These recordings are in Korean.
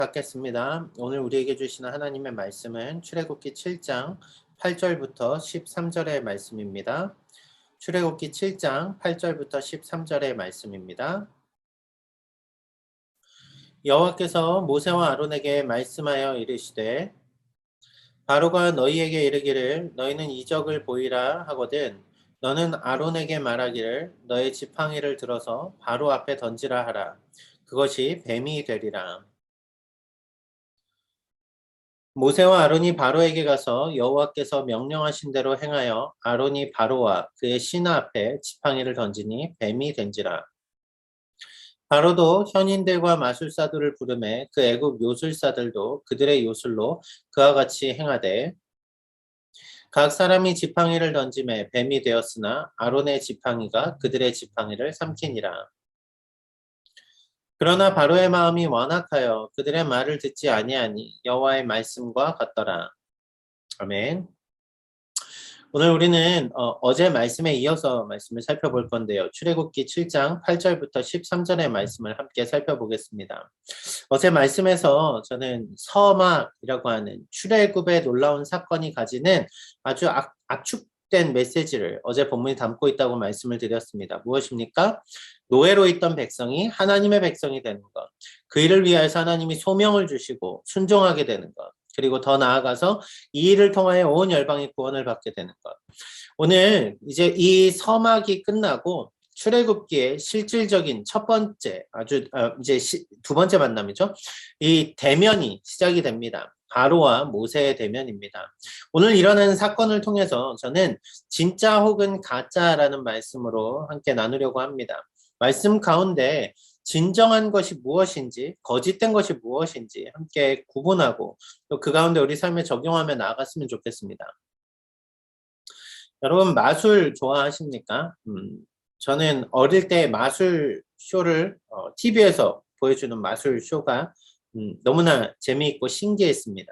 받겠습니다. 오늘 우리에게 주시는 하나님의 말씀은 출애굽기 7장 8절부터 13절의 말씀입니다. 출애굽기 7장 8절부터 13절의 말씀입니다. 여호와께서 모세와 아론에게 말씀하여 이르시되 바로가 너희에게 이르기를 너희는 이적을 보이라 하거든 너는 아론에게 말하기를 너의 지팡이를 들어서 바로 앞에 던지라 하라. 그것이 뱀이 되리라. 모세와 아론이 바로에게 가서 여호와께서 명령하신 대로 행하여 아론이 바로와 그의 신하 앞에 지팡이를 던지니 뱀이 된지라. 바로도 현인들과 마술사들을 부르매 그 애굽 요술사들도 그들의 요술로 그와 같이 행하되 각 사람이 지팡이를 던짐에 뱀이 되었으나 아론의 지팡이가 그들의 지팡이를 삼키니라. 그러나 바로의 마음이 완악하여 그들의 말을 듣지 아니하니 여호와의 말씀과 같더라. 아멘. 오늘 우리는 어제 말씀에 이어서 말씀을 살펴볼 건데요. 출애굽기 7장 8절부터 13절의 말씀을 함께 살펴보겠습니다. 어제 말씀에서 저는 서막이라고 하는 출애굽의 놀라운 사건이 가지는 아주 압축된 메시지를 어제 본문이 담고 있다고 말씀을 드렸습니다. 무엇입니까? 노예로 있던 백성이 하나님의 백성이 되는 것. 그 일을 위하여서 하나님이 소명을 주시고 순종하게 되는 것. 그리고 더 나아가서 이 일을 통하여 온 열방이 구원을 받게 되는 것. 오늘 이제 이 서막이 끝나고 출애굽기의 실질적인 첫 번째 이제 두 번째 만남이죠. 이 대면이 시작이 됩니다. 바로와 모세의 대면입니다. 오늘 일어나는 사건을 통해서 저는 진짜 혹은 가짜라는 말씀으로 함께 나누려고 합니다. 말씀 가운데 진정한 것이 무엇인지 거짓된 것이 무엇인지 함께 구분하고 또 그 가운데 우리 삶에 적용하며 나아갔으면 좋겠습니다. 여러분 마술 좋아하십니까? 저는 어릴 때 마술 쇼를 TV에서 보여주는 마술 쇼가 너무나 재미있고 신기했습니다.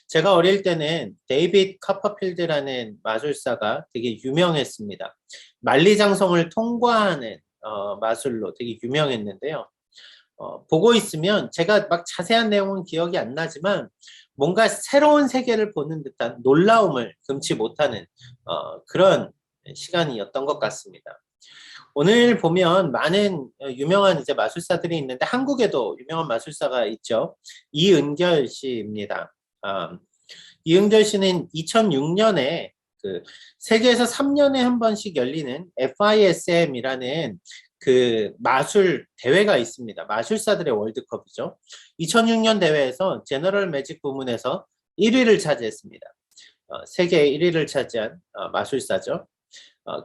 제가 어릴 때는 데이빗 카퍼필드라는 마술사가 되게 유명했습니다. 만리장성을 통과하는 마술로 되게 유명했는데요. 보고 있으면 제가 막 자세한 내용은 기억이 안 나지만 뭔가 새로운 세계를 보는 듯한 놀라움을 금치 못하는 그런 시간이었던 것 같습니다. 오늘 보면 많은 유명한 이제 마술사들이 있는데 한국에도 유명한 마술사가 있죠. 이은결 씨입니다. 이은결 씨는 2006년에 그 세계에서 3년에 한 번씩 열리는 FISM이라는 그 마술 대회가 있습니다. 마술사들의 월드컵이죠. 2006년 대회에서 제너럴 매직 부문에서 1위를 차지했습니다. 세계 1위를 차지한 마술사죠.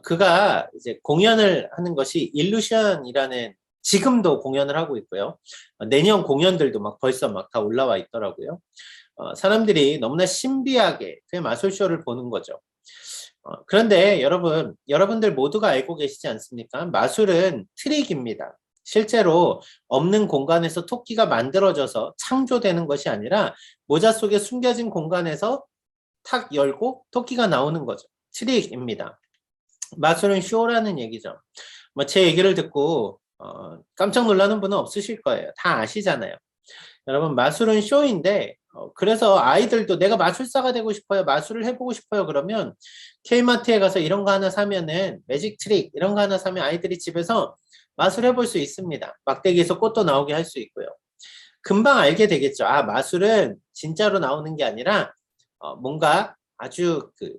그가 이제 공연을 하는 것이 일루션이라는 지금도 공연을 하고 있고요. 내년 공연들도 막 벌써 막 다 올라와 있더라고요. 사람들이 너무나 신비하게 그 마술쇼를 보는 거죠. 그런데 여러분들 모두가 알고 계시지 않습니까? 마술은 트릭입니다. 실제로 없는 공간에서 토끼가 만들어져서 창조되는 것이 아니라 모자 속에 숨겨진 공간에서 탁 열고 토끼가 나오는 거죠. 트릭입니다. 마술은 쇼라는 얘기죠. 제 얘기를 듣고 깜짝 놀라는 분은 없으실 거예요. 다 아시잖아요. 여러분 마술은 쇼인데 그래서 아이들도 내가 마술사가 되고 싶어요. 마술을 해보고 싶어요. 그러면 K마트에 가서 이런 거 하나 사면은 매직 트릭 이런 거 하나 사면 아이들이 집에서 마술 해볼 수 있습니다. 막대기에서 꽃도 나오게 할 수 있고요. 금방 알게 되겠죠. 아 마술은 진짜로 나오는 게 아니라 뭔가 아주 그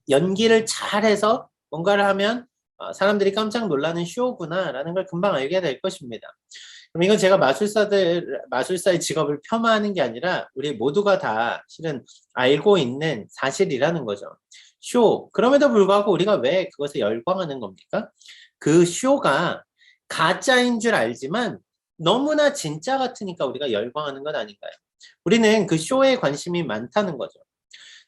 연기를 잘해서 뭔가를 하면 사람들이 깜짝 놀라는 쇼구나 라는 걸 금방 알게 될 것입니다. 그럼 이건 제가 마술사의 직업을 폄하하는 게 아니라 우리 모두가 다 실은 알고 있는 사실이라는 거죠. 쇼. 그럼에도 불구하고 우리가 왜 그것에 열광하는 겁니까? 그 쇼가 가짜인 줄 알지만 너무나 진짜 같으니까 우리가 열광하는 건 아닌가요? 우리는 그 쇼에 관심이 많다는 거죠.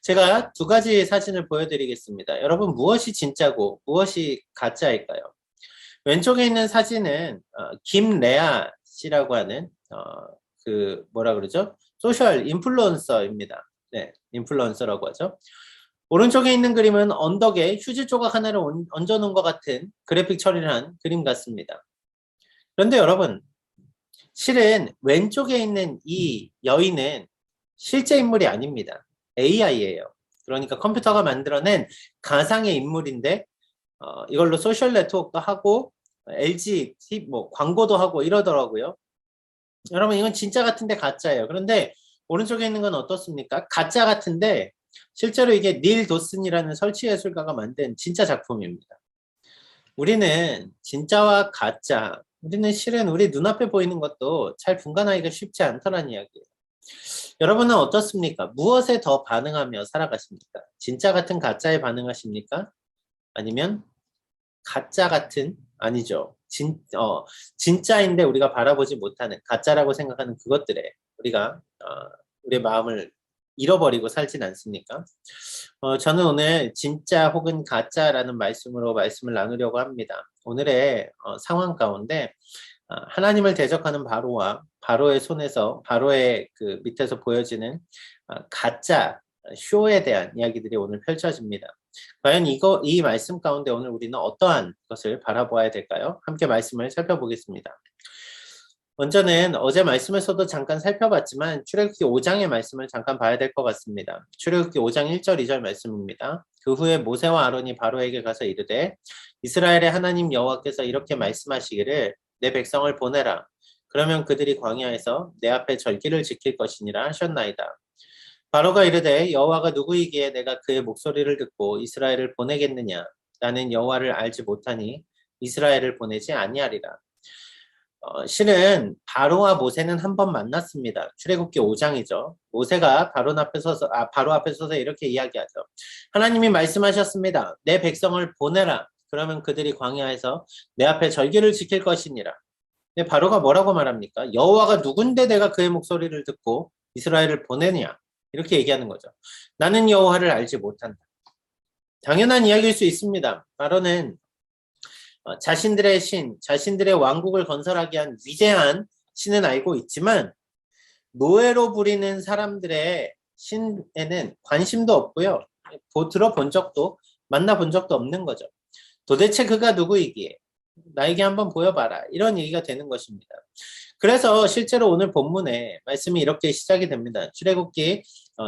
제가 두 가지 사진을 보여드리겠습니다. 여러분 무엇이 진짜고 무엇이 가짜일까요? 왼쪽에 있는 사진은 김레아 씨라고 하는 그 뭐라 그러죠? 소셜 인플루언서입니다. 네, 인플루언서라고 하죠. 오른쪽에 있는 그림은 언덕에 휴지 조각 하나를 얹어 놓은 것 같은 그래픽 처리를 한 그림 같습니다. 그런데 여러분 실은 왼쪽에 있는 이 여인은 실제 인물이 아닙니다. AI예요. 그러니까 컴퓨터가 만들어낸 가상의 인물인데 이걸로 소셜 네트워크도 하고 LG 뭐 광고도 하고 이러더라고요. 여러분 이건 진짜 같은데 가짜예요. 그런데 오른쪽에 있는 건 어떻습니까? 가짜 같은데 실제로 이게 닐 도슨이라는 설치 예술가가 만든 진짜 작품입니다. 우리는 진짜와 가짜, 우리는 실은 우리 눈앞에 보이는 것도 잘 분간하기가 쉽지 않다는 이야기예요. 여러분은 어떻습니까? 무엇에 더 반응하며 살아가십니까? 진짜 같은 가짜에 반응하십니까? 아니면 가짜 같은, 아니죠. 진짜인데 우리가 바라보지 못하는 가짜라고 생각하는 그것들에 우리가 우리의 마음을 잃어버리고 살진 않습니까? 저는 오늘 진짜 혹은 가짜라는 말씀으로 말씀을 나누려고 합니다. 오늘의 상황 가운데 하나님을 대적하는 바로와 바로의 손에서 바로의 그 밑에서 보여지는 가짜 쇼에 대한 이야기들이 오늘 펼쳐집니다. 과연 이 말씀 가운데 오늘 우리는 어떠한 것을 바라보아야 될까요? 함께 말씀을 살펴보겠습니다. 먼저는 어제 말씀에서도 잠깐 살펴봤지만 출애굽기 5장의 말씀을 잠깐 봐야 될 것 같습니다. 출애굽기 5장 1절 2절 말씀입니다. 그 후에 모세와 아론이 바로에게 가서 이르되 이스라엘의 하나님 여호와께서 이렇게 말씀하시기를 내 백성을 보내라. 그러면 그들이 광야에서 내 앞에 절기를 지킬 것이니라 하셨나이다. 바로가 이르되 여호와가 누구이기에 내가 그의 목소리를 듣고 이스라엘을 보내겠느냐. 나는 여호와를 알지 못하니 이스라엘을 보내지 아니하리라. 실은 바로와 모세는 한 번 만났습니다. 출애굽기 5장이죠. 모세가 바로 앞에 서서 이렇게 이야기하죠. 하나님이 말씀하셨습니다. 내 백성을 보내라. 그러면 그들이 광야에서 내 앞에 절기를 지킬 것이니라. 근데 바로가 뭐라고 말합니까? 여호와가 누군데 내가 그의 목소리를 듣고 이스라엘을 보내냐? 이렇게 얘기하는 거죠. 나는 여호와를 알지 못한다. 당연한 이야기일 수 있습니다. 바로는 자신들의 신, 자신들의 왕국을 건설하기 위한 위대한 신은 알고 있지만 노예로 부리는 사람들의 신에는 관심도 없고요. 들어본 적도 만나본 적도 없는 거죠. 도대체 그가 누구이기에 나에게 한번 보여봐라. 이런 얘기가 되는 것입니다. 그래서 실제로 오늘 본문에 말씀이 이렇게 시작이 됩니다. 출애굽기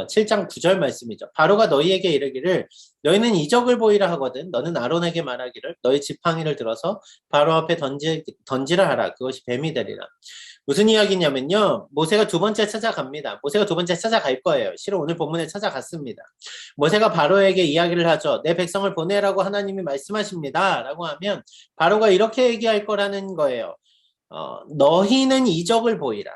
7장 9절 말씀이죠. 바로가 너희에게 이르기를 너희는 이적을 보이라 하거든 너는 아론에게 말하기를 너희 지팡이를 들어서 바로 앞에 던지라 하라. 그것이 뱀이 되리라. 무슨 이야기냐면요. 모세가 두 번째 찾아갑니다. 모세가 두 번째 찾아갈 거예요. 실은 오늘 본문에 찾아갔습니다. 모세가 바로에게 이야기를 하죠. 내 백성을 보내라고 하나님이 말씀하십니다. 라고 하면 바로가 이렇게 얘기할 거라는 거예요. 너희는 이적을 보이라.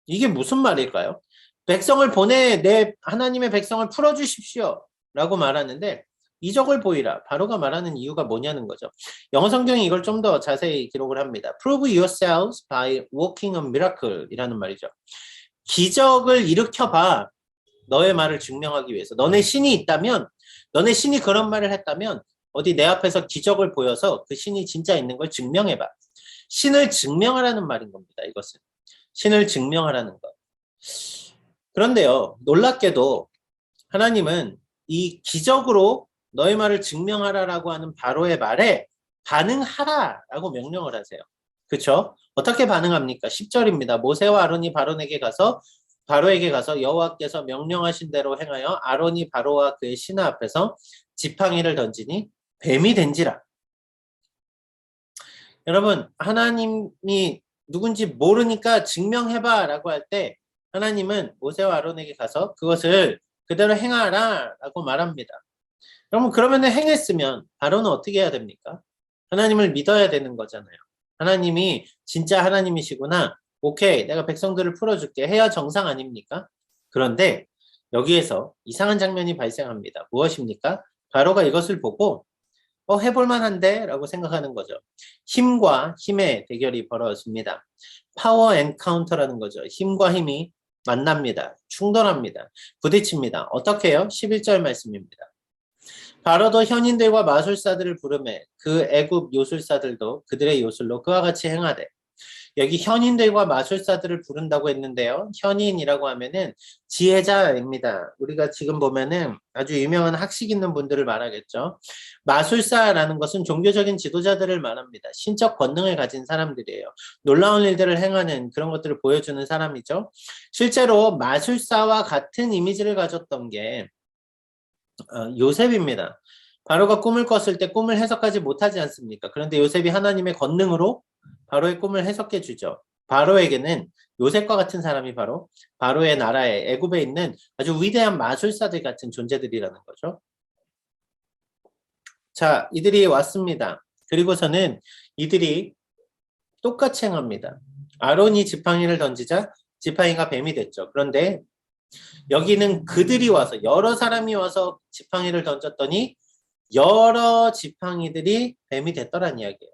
이게 무슨 말일까요? 백성을 내 하나님의 백성을 풀어주십시오. 라고 말하는데 이적을 보이라. 바로가 말하는 이유가 뭐냐는 거죠. 영어 성경이 이걸 좀 더 자세히 기록을 합니다. Prove yourselves by working a miracle 이라는 말이죠. 기적을 일으켜봐. 너의 말을 증명하기 위해서. 너네 신이 있다면, 너네 신이 그런 말을 했다면 어디 내 앞에서 기적을 보여서 그 신이 진짜 있는 걸 증명해봐. 신을 증명하라는 말인 겁니다. 이것은. 신을 증명하라는 것. 그런데요. 놀랍게도 하나님은 이 기적으로 너의 말을 증명하라라고 하는 바로의 말에 반응하라라고 명령을 하세요. 그렇죠? 어떻게 반응합니까? 10절입니다. 모세와 아론이 바로에게 가서 여호와께서 명령하신 대로 행하여 아론이 바로와 그의 신하 앞에서 지팡이를 던지니 뱀이 된지라. 여러분, 하나님이 누군지 모르니까 증명해봐 라고 할 때 하나님은 모세와 아론에게 가서 그것을 그대로 행하라 라고 말합니다. 여러분, 그러면 행했으면 바로는 어떻게 해야 됩니까? 하나님을 믿어야 되는 거잖아요. 하나님이 진짜 하나님이시구나. 오케이, 내가 백성들을 풀어줄게. 해야 정상 아닙니까? 그런데 여기에서 이상한 장면이 발생합니다. 무엇입니까? 바로가 이것을 보고 해볼만한데? 라고 생각하는 거죠. 힘과 힘의 대결이 벌어집니다. 파워 엔카운터라는 거죠. 힘과 힘이 만납니다. 충돌합니다. 부딪힙니다. 어떻게 해요? 11절 말씀입니다. 바로도 현인들과 마술사들을 부르매 그 애굽 요술사들도 그들의 요술로 그와 같이 행하되 여기 현인들과 마술사들을 부른다고 했는데요. 현인이라고 하면은 지혜자입니다. 우리가 지금 보면은 아주 유명한 학식 있는 분들을 말하겠죠. 마술사라는 것은 종교적인 지도자들을 말합니다. 신적 권능을 가진 사람들이에요. 놀라운 일들을 행하는 그런 것들을 보여주는 사람이죠. 실제로 마술사와 같은 이미지를 가졌던 게 요셉입니다. 바로가 꿈을 꿨을 때 꿈을 해석하지 못하지 않습니까? 그런데 요셉이 하나님의 권능으로 바로의 꿈을 해석해 주죠. 바로에게는 요셉과 같은 사람이 바로 바로의 나라에 애굽에 있는 아주 위대한 마술사들 같은 존재들이라는 거죠. 자, 이들이 왔습니다. 그리고서는 이들이 똑같이 행합니다. 아론이 지팡이를 던지자 지팡이가 뱀이 됐죠. 그런데 여기는 그들이 와서 여러 사람이 와서 지팡이를 던졌더니 여러 지팡이들이 뱀이 됐더란 이야기예요.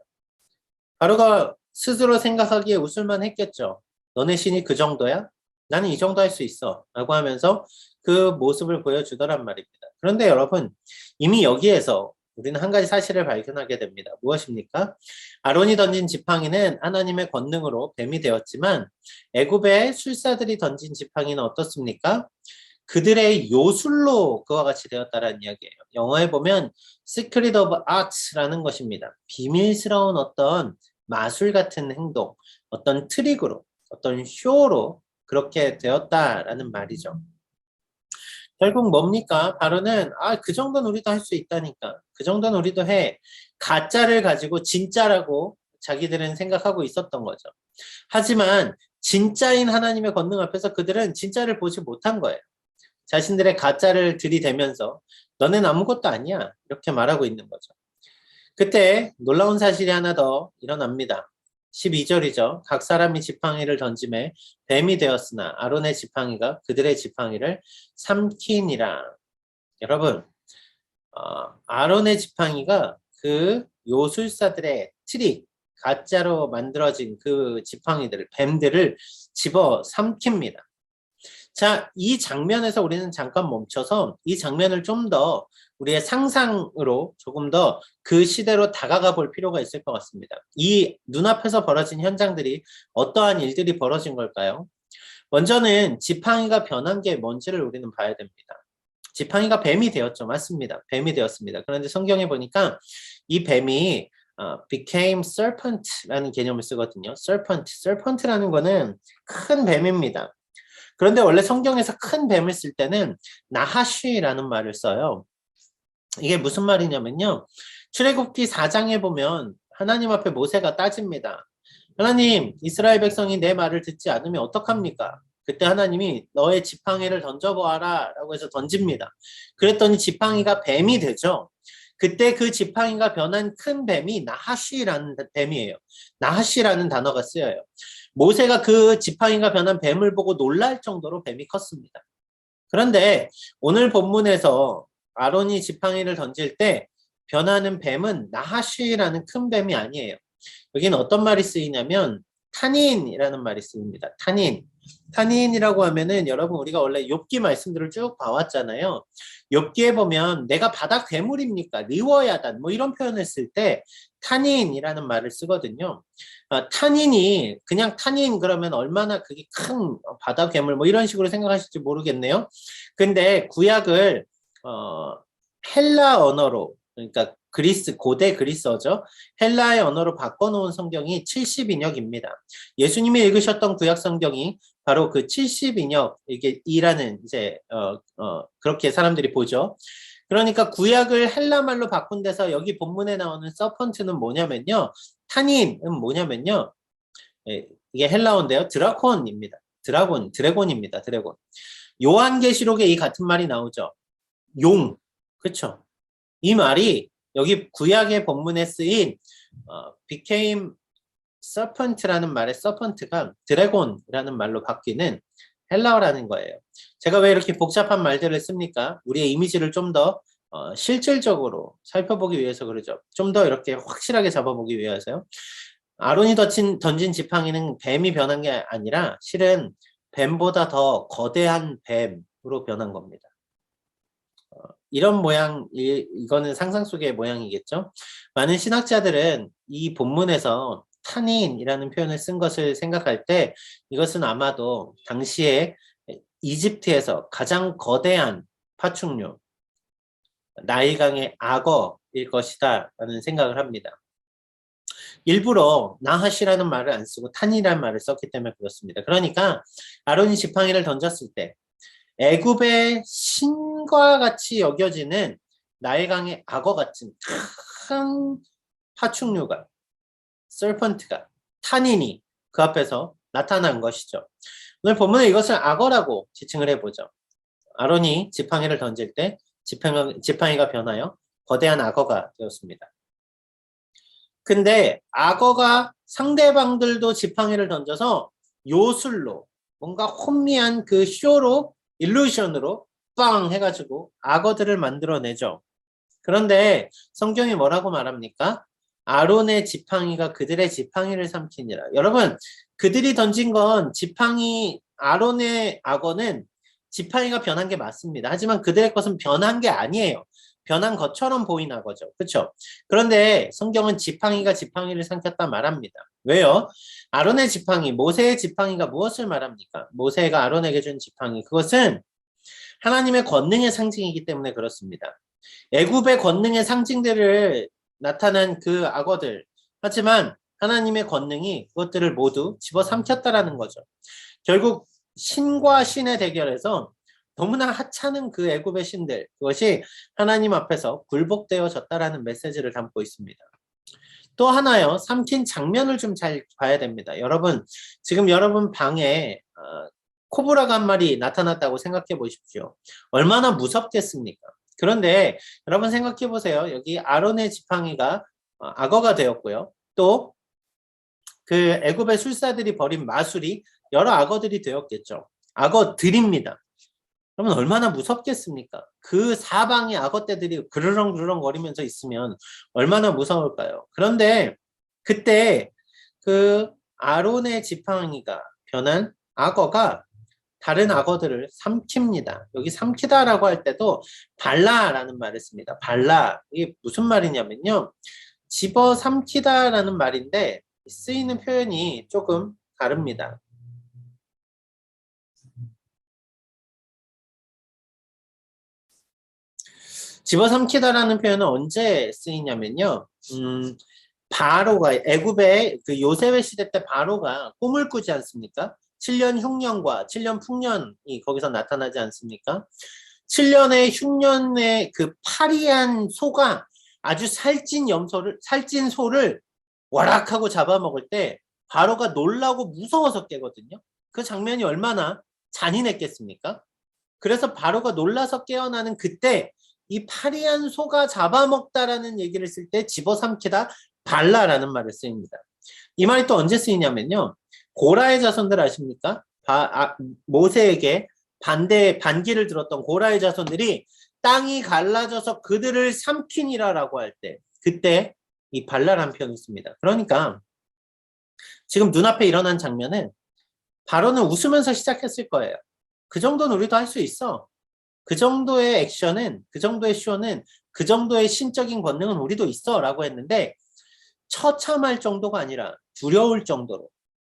바로가 스스로 생각하기에 웃을만 했겠죠. 너네 신이 그 정도야? 나는 이 정도 할 수 있어. 라고 하면서 그 모습을 보여주더란 말입니다. 그런데 여러분, 이미 여기에서 우리는 한 가지 사실을 발견하게 됩니다. 무엇입니까? 아론이 던진 지팡이는 하나님의 권능으로 뱀이 되었지만 애굽의 술사들이 던진 지팡이는 어떻습니까? 그들의 요술로 그와 같이 되었다라는 이야기예요. 영어에 보면 Secret of Art라는 것입니다. 비밀스러운 어떤 마술 같은 행동, 어떤 트릭으로, 어떤 쇼로 그렇게 되었다라는 말이죠. 결국 뭡니까? 바로는 그 정도는 우리도 할 수 있다니까. 그 정도는 우리도 해. 가짜를 가지고 진짜라고 자기들은 생각하고 있었던 거죠. 하지만 진짜인 하나님의 권능 앞에서 그들은 진짜를 보지 못한 거예요. 자신들의 가짜를 들이대면서 너는 아무것도 아니야 이렇게 말하고 있는 거죠. 그때 놀라운 사실이 하나 더 일어납니다. 12절이죠. 각 사람이 지팡이를 던짐에 뱀이 되었으나 아론의 지팡이가 그들의 지팡이를 삼키니라. 여러분, 아론의 지팡이가 그 요술사들의 트릭, 가짜로 만들어진 그 지팡이들을, 뱀들을 집어 삼킵니다. 자, 이 장면에서 우리는 잠깐 멈춰서 이 장면을 좀 더 우리의 상상으로 조금 더 그 시대로 다가가 볼 필요가 있을 것 같습니다. 이 눈앞에서 벌어진 현장들이 어떠한 일들이 벌어진 걸까요? 먼저는 지팡이가 변한 게 뭔지를 우리는 봐야 됩니다. 지팡이가 뱀이 되었죠. 맞습니다. 뱀이 되었습니다. 그런데 성경에 보니까 이 뱀이 became serpent라는 개념을 쓰거든요. serpent라는 거는 큰 뱀입니다. 그런데 원래 성경에서 큰 뱀을 쓸 때는 나하쉬라는 말을 써요. 이게 무슨 말이냐면요. 출애굽기 4장에 보면 하나님 앞에 모세가 따집니다. 하나님, 이스라엘 백성이 내 말을 듣지 않으면 어떡합니까? 그때 하나님이 너의 지팡이를 던져보아라 라고 해서 던집니다. 그랬더니 지팡이가 뱀이 되죠. 그때 그 지팡이가 변한 큰 뱀이 나하쉬라는 뱀이에요. 나하쉬라는 단어가 쓰여요. 모세가 그 지팡이가 변한 뱀을 보고 놀랄 정도로 뱀이 컸습니다. 그런데 오늘 본문에서 아론이 지팡이를 던질 때 변하는 뱀은 나하쉬라는 큰 뱀이 아니에요. 여기는 어떤 말이 쓰이냐면 탄인이라는 말이 쓰입니다. 탄인이라고 하면은 여러분 우리가 원래 욥기 말씀들을 쭉 봐왔잖아요. 욥기에 보면 내가 바닥 괴물입니까? 리워야단 뭐 이런 표현을 쓸 때 탄인이라는 말을 쓰거든요. 탄인이 그냥 탄인 그러면 얼마나 그게 큰 바다 괴물 뭐 이런 식으로 생각하실지 모르겠네요. 근데 구약을 헬라 언어로 그러니까 고대 그리스어죠. 헬라의 언어로 바꿔놓은 성경이 70인역입니다. 예수님이 읽으셨던 구약 성경이 바로 그 70인역 이게 이라는 이제 그렇게 사람들이 보죠. 그러니까 구약을 헬라말로 바꾼 데서 여기 본문에 나오는 서펀트는 뭐냐면요. 탄인은 뭐냐면요. 이게 헬라어인데요. 드라콘입니다. 드래곤입니다. 드래곤. 요한계시록에 이 같은 말이 나오죠. 용. 그렇죠. 이 말이 여기 구약의 본문에 쓰인 became serpent라는 말의 serpent가 드래곤이라는 말로 바뀌는 헬라어라는 거예요. 제가 왜 이렇게 복잡한 말들을 씁니까? 우리의 이미지를 좀 더 실질적으로 살펴보기 위해서 그러죠. 좀 더 이렇게 확실하게 잡아보기 위해서요. 아론이 던진 지팡이는 뱀이 변한 게 아니라 실은 뱀보다 더 거대한 뱀으로 변한 겁니다. 이런 이거는 상상 속의 모양이겠죠. 많은 신학자들은 이 본문에서 탄닌이라는 표현을 쓴 것을 생각할 때 이것은 아마도 당시에 이집트에서 가장 거대한 파충류, 나일강의 악어일 것이다 라는 생각을 합니다. 일부러 나하시라는 말을 안 쓰고 탄이라는 말을 썼기 때문에 그렇습니다. 그러니까 아론이 지팡이를 던졌을 때 애굽의 신과 같이 여겨지는 나일강의 악어 같은 큰 파충류가 서펀트가 탄인이 그 앞에서 나타난 것이죠. 오늘 본문에 이것을 악어라고 지칭을 해보죠. 아론이 지팡이를 던질 때 지팡이가 변하여 거대한 악어가 되었습니다. 근데 악어가 상대방들도 지팡이를 던져서 요술로 뭔가 혼미한 그 쇼로 일루션으로 빵 해가지고 악어들을 만들어내죠. 그런데 성경이 뭐라고 말합니까? 아론의 지팡이가 그들의 지팡이를 삼키니라. 여러분, 그들이 던진 건 지팡이, 아론의 악어는 지팡이가 변한 게 맞습니다. 하지만 그들의 것은 변한 게 아니에요. 변한 것처럼 보이나 거죠. 그렇죠? 그런데 성경은 지팡이가 지팡이를 삼켰다 말합니다. 왜요? 아론의 지팡이, 모세의 지팡이가 무엇을 말합니까? 모세가 아론에게 준 지팡이, 그것은 하나님의 권능의 상징이기 때문에 그렇습니다. 애굽의 권능의 상징들을 나타난 그 악어들, 하지만 하나님의 권능이 그것들을 모두 집어삼켰다라는 거죠. 결국 신과 신의 대결에서 너무나 하찮은 그 애굽의 신들, 그것이 하나님 앞에서 굴복되어졌다라는 메시지를 담고 있습니다. 또 하나요, 삼킨 장면을 좀 잘 봐야 됩니다. 여러분, 지금 여러분 방에 코브라가 한 마리 나타났다고 생각해 보십시오. 얼마나 무섭겠습니까? 그런데 여러분 생각해 보세요. 여기 아론의 지팡이가 악어가 되었고요. 또 그 애굽의 술사들이 벌인 마술이 여러 악어들이 되었겠죠. 악어들입니다. 그러면 얼마나 무섭겠습니까? 그 사방의 악어떼들이 그르렁그르렁 거리면서 있으면 얼마나 무서울까요? 그런데 그때 그 아론의 지팡이가 변한 악어가 다른 악어들을 삼킵니다. 여기 삼키다라고 할 때도 발라라는 말을 씁니다. 발라. 이게 무슨 말이냐면요. 집어 삼키다라는 말인데 쓰이는 표현이 조금 다릅니다. 집어삼키다라는 표현은 언제 쓰이냐면요. 바로가 애굽의 그 요셉의 시대 때 바로가 꿈을 꾸지 않습니까? 7년 흉년과 7년 풍년이 거기서 나타나지 않습니까? 7년의 흉년의 그 파리한 소가 아주 살찐 소를 와락하고 잡아먹을 때 바로가 놀라고 무서워서 깨거든요. 그 장면이 얼마나 잔인했겠습니까? 그래서 바로가 놀라서 깨어나는 그때 이 파리한 소가 잡아먹다라는 얘기를 쓸 때 집어삼키다 발라라는 말을 쓰입니다. 이 말이 또 언제 쓰이냐면요. 고라의 자손들 아십니까? 모세에게 반기를 들었던 고라의 자손들이 땅이 갈라져서 그들을 삼키니라라고 할 때 그때 이 발라라는 표현이 씁니다. 그러니까 지금 눈앞에 일어난 장면은 바로는 웃으면서 시작했을 거예요. 그 정도는 우리도 할 수 있어. 그 정도의 액션은, 그 정도의 쇼는, 그 정도의 신적인 권능은 우리도 있어 라고 했는데 처참할 정도가 아니라 두려울 정도로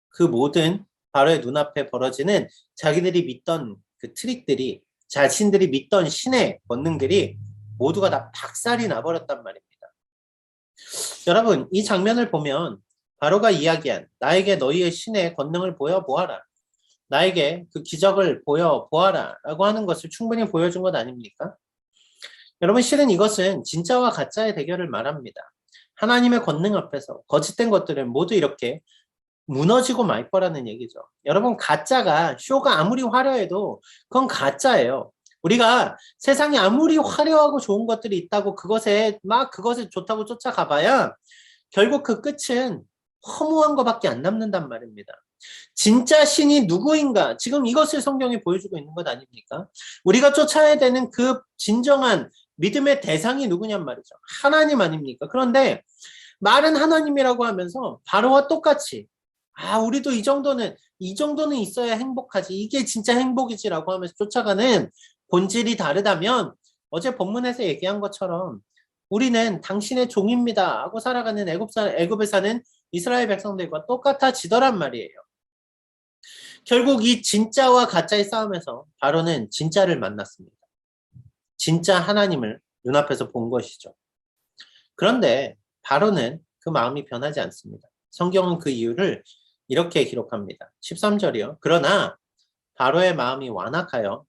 그 모든 바로의 눈앞에 벌어지는 자기들이 믿던 그 트릭들이, 자신들이 믿던 신의 권능들이 모두가 다 박살이 나버렸단 말입니다. 여러분, 이 장면을 보면 바로가 이야기한 나에게 너희의 신의 권능을 보여보아라, 나에게 그 기적을 보여보아라 라고 하는 것을 충분히 보여준 것 아닙니까? 여러분, 실은 이것은 진짜와 가짜의 대결을 말합니다. 하나님의 권능 앞에서 거짓된 것들은 모두 이렇게 무너지고 말 거라는 얘기죠. 여러분, 가짜가, 쇼가 아무리 화려해도 그건 가짜예요. 우리가 세상에 아무리 화려하고 좋은 것들이 있다고 그것을 좋다고 쫓아가봐야 결국 그 끝은 허무한 것밖에 안 남는단 말입니다. 진짜 신이 누구인가? 지금 이것을 성경이 보여주고 있는 것 아닙니까? 우리가 쫓아야 되는 그 진정한 믿음의 대상이 누구냔 말이죠. 하나님 아닙니까? 그런데 말은 하나님이라고 하면서 바로와 똑같이 우리도 이 정도는 있어야 행복하지. 이게 진짜 행복이지라고 하면서 쫓아가는 본질이 다르다면 어제 본문에서 얘기한 것처럼 우리는 당신의 종입니다 하고 살아가는 애굽에 사는 이스라엘 백성들과 똑같아지더란 말이에요. 결국 이 진짜와 가짜의 싸움에서 바로는 진짜를 만났습니다. 진짜 하나님을 눈앞에서 본 것이죠. 그런데 바로는 그 마음이 변하지 않습니다. 성경은 그 이유를 이렇게 기록합니다. 13절이요. 그러나 바로의 마음이 완악하여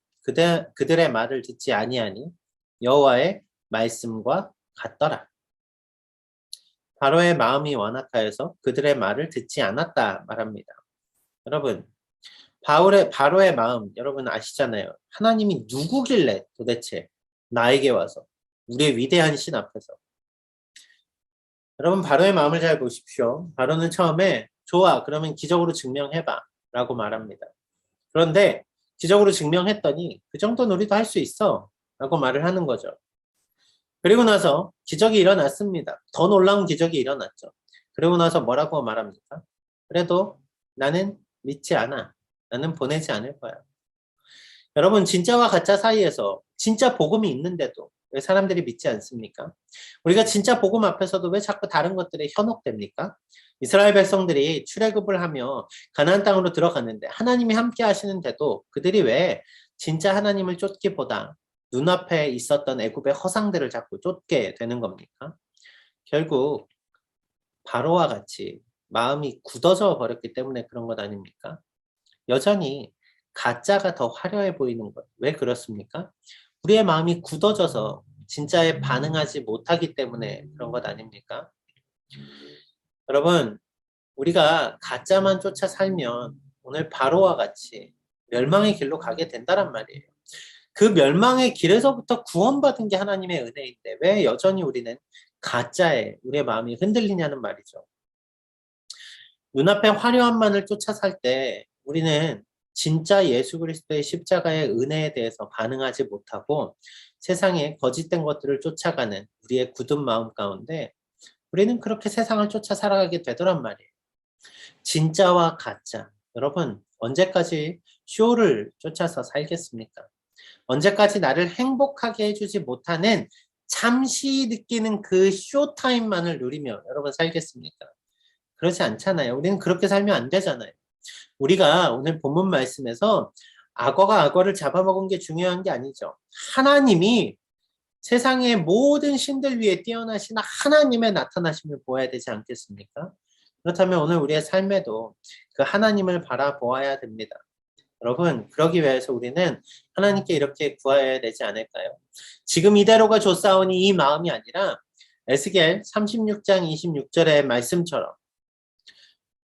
그들의 말을 듣지 아니하니 여호와의 말씀과 같더라. 바로의 마음이 완악하여서 그들의 말을 듣지 않았다 말합니다. 여러분, 바로의 마음 여러분 아시잖아요. 하나님이 누구길래 도대체 나에게 와서 우리의 위대한 신 앞에서. 여러분 바로의 마음을 잘 보십시오. 바로는 처음에 좋아 그러면 기적으로 증명해봐 라고 말합니다. 그런데 기적으로 증명했더니 그 정도는 우리도 할 수 있어 라고 말을 하는 거죠. 그리고 나서 기적이 일어났습니다. 더 놀라운 기적이 일어났죠. 그리고 나서 뭐라고 말합니까? 그래도 나는 믿지 않아. 나는 보내지 않을 거야. 여러분 진짜와 가짜 사이에서 진짜 복음이 있는데도 왜 사람들이 믿지 않습니까? 우리가 진짜 복음 앞에서도 왜 자꾸 다른 것들에 현혹됩니까? 이스라엘 백성들이 출애굽을 하며 가나안 땅으로 들어갔는데 하나님이 함께 하시는데도 그들이 왜 진짜 하나님을 쫓기보다 눈앞에 있었던 애굽의 허상들을 자꾸 쫓게 되는 겁니까? 결국 바로와 같이 마음이 굳어져 버렸기 때문에 그런 것 아닙니까? 여전히 가짜가 더 화려해 보이는 것. 왜 그렇습니까? 우리의 마음이 굳어져서 진짜에 반응하지 못하기 때문에 그런 것 아닙니까? 여러분, 우리가 가짜만 쫓아 살면 오늘 바로와 같이 멸망의 길로 가게 된다란 말이에요. 그 멸망의 길에서부터 구원받은 게 하나님의 은혜인데 왜 여전히 우리는 가짜에 우리의 마음이 흔들리냐는 말이죠. 눈앞에 화려함만을 쫓아 살 때 우리는 진짜 예수 그리스도의 십자가의 은혜에 대해서 반응하지 못하고 세상에 거짓된 것들을 쫓아가는 우리의 굳은 마음 가운데 우리는 그렇게 세상을 쫓아 살아가게 되더란 말이에요. 진짜와 가짜. 여러분, 언제까지 쇼를 쫓아서 살겠습니까? 언제까지 나를 행복하게 해주지 못하는 잠시 느끼는 그 쇼타임만을 누리며 여러분 살겠습니까? 그렇지 않잖아요. 우리는 그렇게 살면 안 되잖아요. 우리가 오늘 본문 말씀에서 악어가 악어를 잡아먹은 게 중요한 게 아니죠. 하나님이 세상의 모든 신들 위에 뛰어나신 하나님의 나타나심을 보아야 되지 않겠습니까? 그렇다면 오늘 우리의 삶에도 그 하나님을 바라보아야 됩니다. 여러분, 그러기 위해서 우리는 하나님께 이렇게 구해야 되지 않을까요? 지금 이대로가 좋사오니 이 마음이 아니라 에스겔 36장 26절의 말씀처럼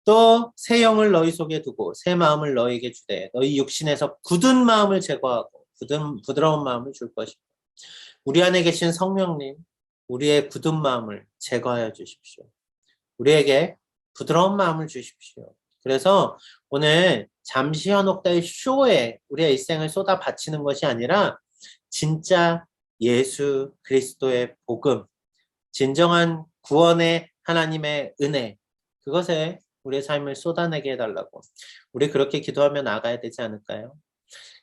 또 새 영을 너희 속에 두고 새 마음을 너희에게 주되 너희 육신에서 굳은 마음을 제거하고 부드러운 마음을 줄 것이다. 우리 안에 계신 성령님, 우리의 굳은 마음을 제거하여 주십시오. 우리에게 부드러운 마음을 주십시오. 그래서 오늘 잠시 현혹될 쇼에 우리의 일생을 쏟아 바치는 것이 아니라 진짜 예수 그리스도의 복음, 진정한 구원의 하나님의 은혜, 그것에 우리의 삶을 쏟아내게 해달라고 우리 그렇게 기도하며 나가야 되지 않을까요?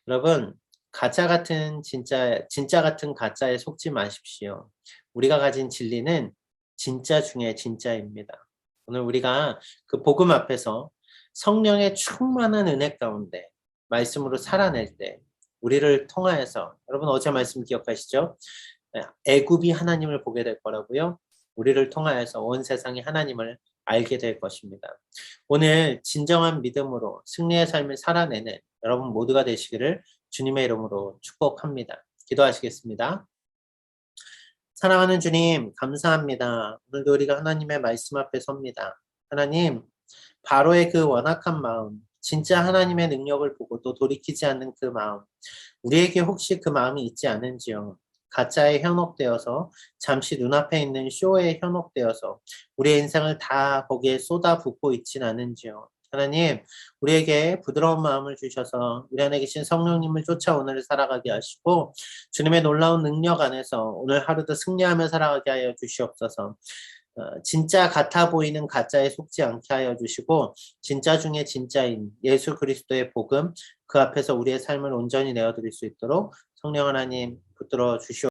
여러분 가짜 같은 진짜 같은 가짜에 속지 마십시오. 우리가 가진 진리는 진짜 중에 진짜입니다. 오늘 우리가 그 복음 앞에서 성령의 충만한 은혜 가운데 말씀으로 살아낼 때 우리를 통하여서 여러분 어제 말씀 기억하시죠? 애굽이 하나님을 보게 될 거라고요. 우리를 통하여서 온 세상이 하나님을 알게 될 것입니다. 오늘 진정한 믿음으로 승리의 삶을 살아내는 여러분 모두가 되시기를 주님의 이름으로 축복합니다. 기도하시겠습니다. 사랑하는 주님 감사합니다. 오늘도 우리가 하나님의 말씀 앞에 섭니다. 하나님 바로의 그 완악한 마음 진짜 하나님의 능력을 보고 또 돌이키지 않는 그 마음 우리에게 혹시 그 마음이 있지 않은지요. 가짜에 현혹되어서 잠시 눈앞에 있는 쇼에 현혹되어서 우리의 인생을 다 거기에 쏟아붓고 있진 않은지요. 하나님 우리에게 부드러운 마음을 주셔서 우리 안에 계신 성령님을 쫓아 오늘을 살아가게 하시고 주님의 놀라운 능력 안에서 오늘 하루도 승리하며 살아가게 하여 주시옵소서. 진짜 같아 보이는 가짜에 속지 않게 하여 주시고 진짜 중에 진짜인 예수 그리스도의 복음 그 앞에서 우리의 삶을 온전히 내어드릴 수 있도록 성령 하나님 붙들어 주시옵소서.